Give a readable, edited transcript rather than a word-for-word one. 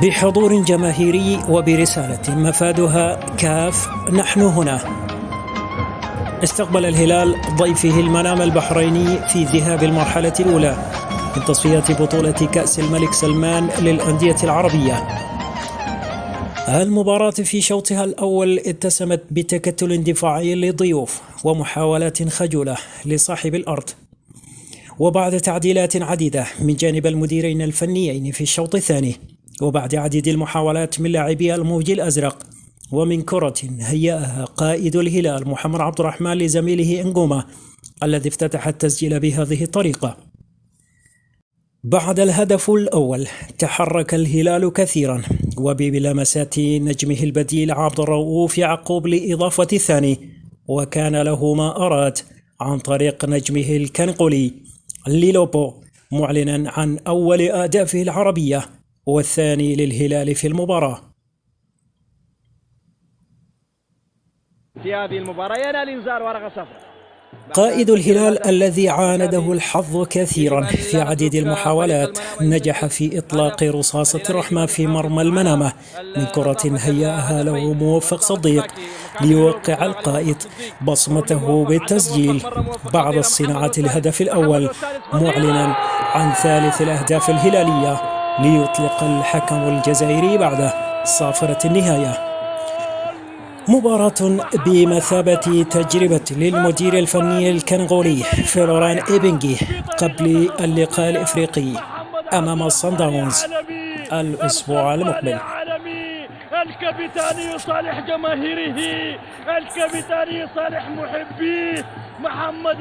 بحضور جماهيري وبرسالة مفادها كاف نحن هنا. استقبل الهلال ضيفه المنام البحريني في ذهاب المرحلة الأولى من تصفيات بطولة كأس الملك سلمان للأندية العربية. المباراة في شوطها الأول اتسمت بتكتل دفاعي للضيوف ومحاولات خجولة لصاحب الأرض، وبعد تعديلات عديدة من جانب المديرين الفنيين في الشوط الثاني، وبعد عديد المحاولات من لاعبي الموج الأزرق، ومن كرة هيأها قائد الهلال محمد عبد الرحمن لزميله انجوما الذي افتتح التسجيل بهذه الطريقة. بعد الهدف الأول تحرك الهلال كثيرا، وبلمسات نجمه البديل عبد الرؤوف يعقوب لإضافة الثاني، وكان له ما أراد عن طريق نجمه الكنغولي ليلوبو، معلنا عن أول أهدافه العربية والثاني للهلال في المباراة. في هذه المباراة ينال إنذار ورقة صفراء. قائد الهلال الذي عانده الحظ كثيرا في عديد المحاولات نجح في إطلاق رصاصة الرحمة في مرمى المنامة من كرة هيأها له موفق صديق ليوقع القائد بصمته بالتسجيل بعد صناعة الهدف الأول، معلنا عن ثالث الأهداف الهلالية ليطلق الحكم الجزائري بعد صافرة النهاية. مباراة بمثابة تجربة للمدير الفني الكنغولي فلوران إيبنغي قبل اللقاء الإفريقي أمام الصن داونز الأسبوع المقبل. الكابتن يصالح جماهيره، الكابتن يصالح محبيه محمد